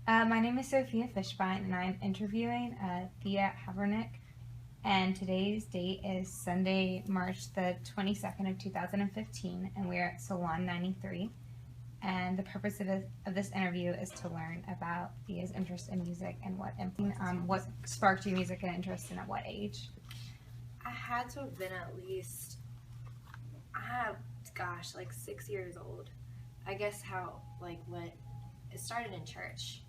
My name is Sophia Fishbein, and I'm interviewing Theya Havranek. And today's date is Sunday, March the 22nd of 2015, and we're at Salon 93. And the purpose of this interview is to learn about Theya's interest in music and what sparked your music and interest and at what age. I had to have been at least, like 6 years old. I guess when it started in church.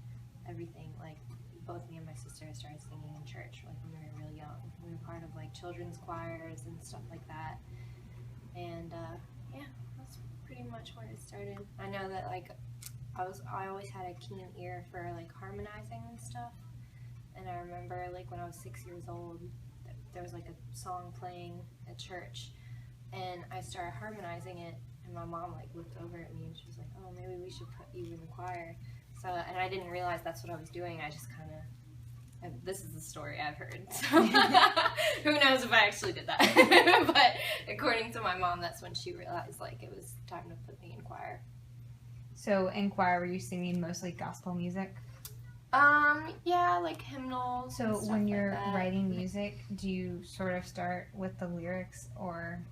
Everything, like, both me and my sister started singing in church, like, when we were real young. We were part of, like, children's choirs and stuff like that. And, yeah, that's pretty much where it started. I know that, like, I always had a keen ear for, like, harmonizing and stuff. And I remember, like, when I was 6 years old, there was, like, a song playing at church. And I started harmonizing it, and my mom, like, looked over at me, and she was like, oh, maybe we should put you in the choir. So, and I didn't realize that's what I was doing. I just kind of, this is the story I've heard. So, who knows if I actually did that. But according to my mom, that's when she realized, like, it was time to put me in choir. So in choir, were you singing mostly gospel music? Yeah, like hymnals. So when you're writing music, do you sort of start with the lyrics or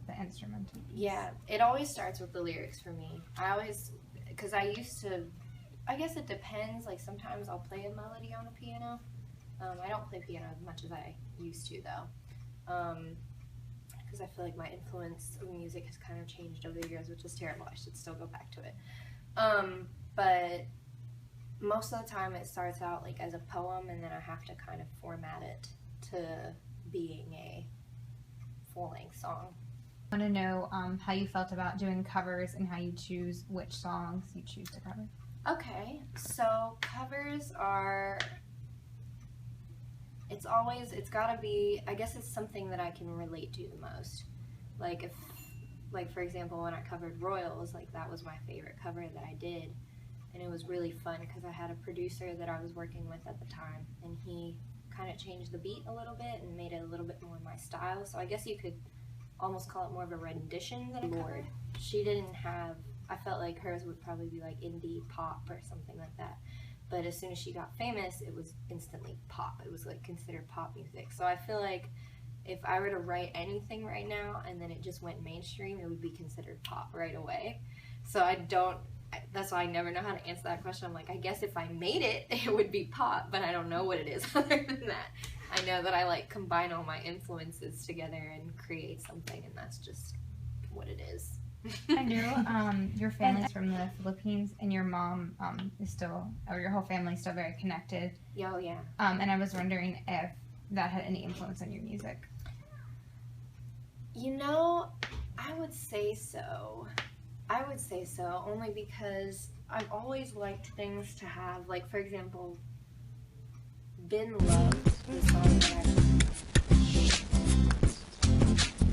the instrumental piece? Yeah, it always starts with the lyrics for me. Because I guess it depends. Like, sometimes I'll play a melody on the piano. I don't play piano as much as I used to, though. Because I feel like my influence of music has kind of changed over the years, which is terrible. I should still go back to it. But most of the time it starts out, like, as a poem, and then I have to kind of format it to being a full-length song. I want to know how you felt about doing covers and how you choose which songs you choose to cover. Okay, so covers are, it's gotta be, I guess it's something that I can relate to the most. Like, for example, when I covered Royals, like, that was my favorite cover that I did, and it was really fun because I had a producer that I was working with at the time, and he kind of changed the beat a little bit and made it a little bit more my style, so I guess you could almost call it more of a rendition than a cover. She didn't have, I felt like hers would probably be like indie pop or something like that. But as soon as she got famous, it was instantly pop. It was like considered pop music. So I feel like if I were to write anything right now and then it just went mainstream, it would be considered pop right away. So that's why I never know how to answer that question. I'm like, I guess if I made it, it would be pop, but I don't know what it is other than that. I know that I, like, combine all my influences together and create something, and that's just what it is. I know your family's from the Philippines, and your mom your whole family's still very connected. Oh, yeah. And I was wondering if that had any influence on your music. You know, I would say so. Only because I've always liked things to have, like, for example, Been Loved, the song that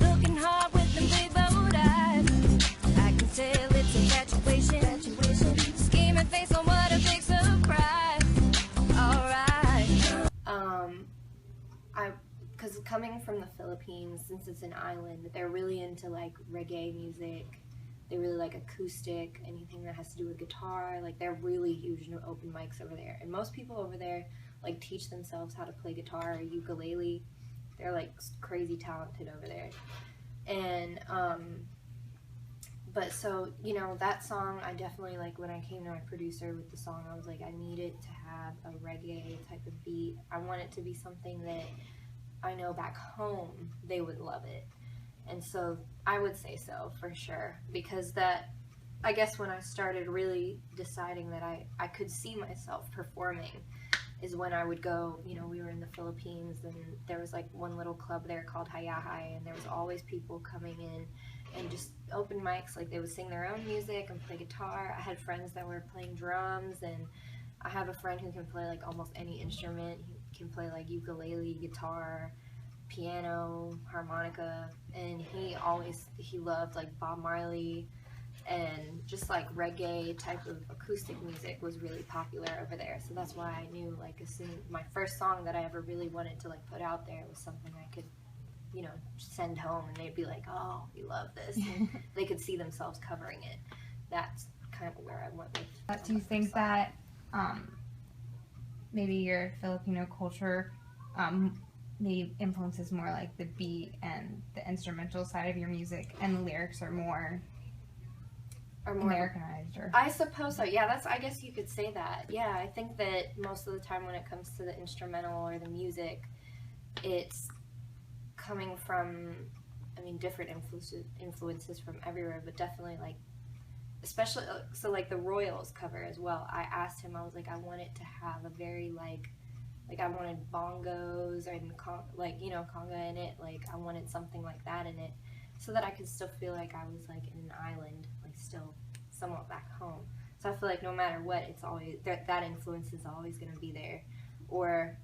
looking hard with them big bold eyes. I can tell it's infatuation. Scheming face on what a big surprise. Alright. Because coming from the Philippines, since it's an island, they're really into, like, reggae music. They really like acoustic, anything that has to do with guitar. Like, they're really huge in open mics over there. And most people over there, like, teach themselves how to play guitar or ukulele. They're, like, crazy talented over there. And, but so, you know, that song, I definitely, like, when I came to my producer with the song, I was like, I need it to have a reggae type of beat. I want it to be something that I know back home they would love it. And so I would say so, for sure, because I guess when I started really deciding that I could see myself performing is when I would go, you know, we were in the Philippines, and there was, like, one little club there called Theya, and there was always people coming in and just open mics, like, they would sing their own music and play guitar. I had friends that were playing drums, and I have a friend who can play, like, almost any instrument. He can play, like, ukulele, guitar, piano, harmonica, and he loved, like, Bob Marley, and just, like, reggae type of acoustic music was really popular over there. So that's why I knew, like, my first song that I ever really wanted to, like, put out there was something I could, you know, send home, and they'd be like, oh, we love this, and they could see themselves covering it. That's kind of where I went with. Do you think that maybe your Filipino culture maybe influences more like the beat and the instrumental side of your music, and the lyrics are more Americanized, or I suppose so. Yeah, I guess you could say that. Yeah, I think that most of the time when it comes to the instrumental or the music, it's coming from, I mean, different influences from everywhere, but definitely like, especially so like the Royals cover as well. I asked him, I was like, I want it to have a very like I wanted bongos and conga in it. Like I wanted something like that in it, so that I could still feel like I was like in an island, like still somewhat back home. So I feel like no matter what, it's always that influence is always going to be there. Or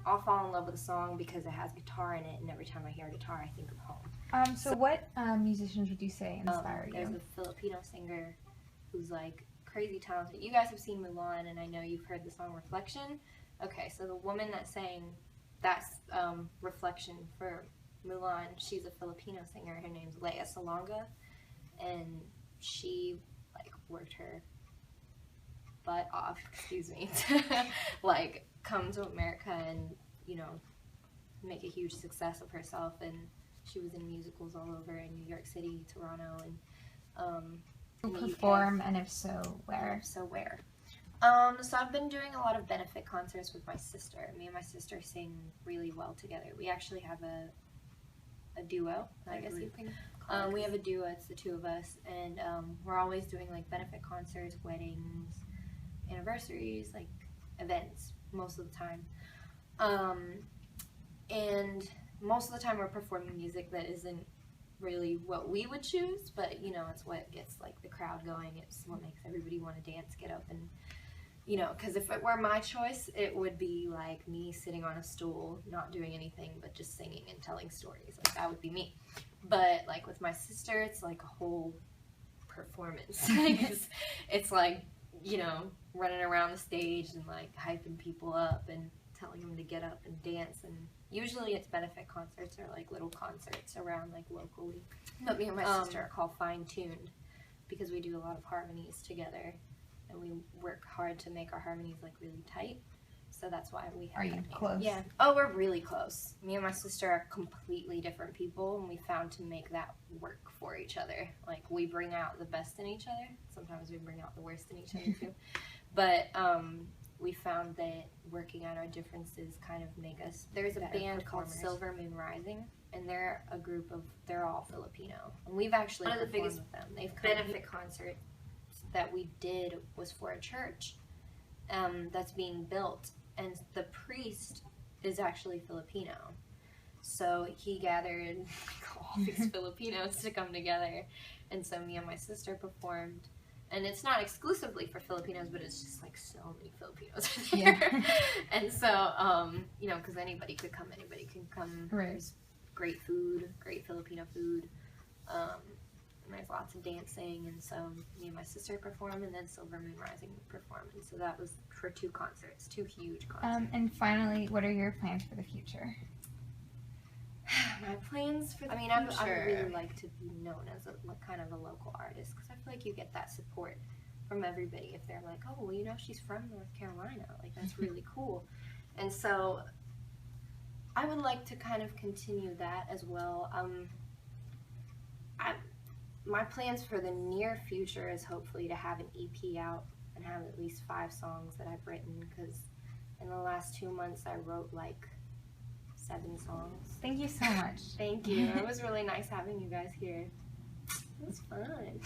I'll fall in love with a song because it has guitar in it, and every time I hear a guitar, I think of home. So what musicians would you say inspire you? There's a Filipino singer who's like crazy talented. You guys have seen Mulan, and I know you've heard the song Reflection. Okay, so the woman that sang that's Reflection for Mulan, she's a Filipino singer. Her name's Leia Salonga, and she like worked her butt off, excuse me, to like come to America and, you know, make a huge success of herself. And she was in musicals all over in New York City, Toronto, and perform, and if so, where? So I've been doing a lot of benefit concerts with my sister. Me and my sister sing really well together. We actually have a duo, I guess you can call it. We have a duo, it's the two of us, and we're always doing like benefit concerts, weddings, anniversaries, like events most of the time. And most of the time we're performing music that isn't really what we would choose, but you know, it's what gets like the crowd going. It's what makes everybody want to dance, get up, and you know, because if it were my choice, it would be like me sitting on a stool, not doing anything, but just singing and telling stories. Like that would be me. But like with my sister, it's like a whole performance. It's like, you know, running around the stage and like hyping people up and telling them to get up and dance. And usually it's benefit concerts or like little concerts around like locally. But me and my sister are called Fine Tuned because we do a lot of harmonies together. And we work hard to make our harmonies like really tight, so that's why we have. Are you close? Yeah. Oh, we're really close. Me and my sister are completely different people, and we found to make that work for each other. Like we bring out the best in each other. Sometimes we bring out the worst in each other too. But we found that working out our differences kind of make us. There's a band called Silver Moon Rising, and they're a group of. They're all Filipino, and we've actually one of the biggest with them. They've benefit concert that we did was for a church that's being built, and the priest is actually Filipino, so he gathered all these Filipinos to come together, and so me and my sister performed, and it's not exclusively for Filipinos, but it's just like so many Filipinos in there. Yeah. And so you know, because anybody can come, right. There's great food, great Filipino food, and there's lots of dancing, and so me and my sister performed, and then Silver Moon Rising performed, and so that was for 2 concerts, 2 huge concerts. And finally, what are your plans for the future? My plans for the future? I would really like to be known as a kind of a local artist, because I feel like you get that support from everybody if they're like, oh, well, you know, she's from North Carolina, like that's really cool. And so I would like to kind of continue that as well. My plans for the near future is hopefully to have an EP out and have at least 5 songs that I've written, because in the last 2 months I wrote like 7 songs. Thank you so much. Thank you. It was really nice having you guys here. It was fun.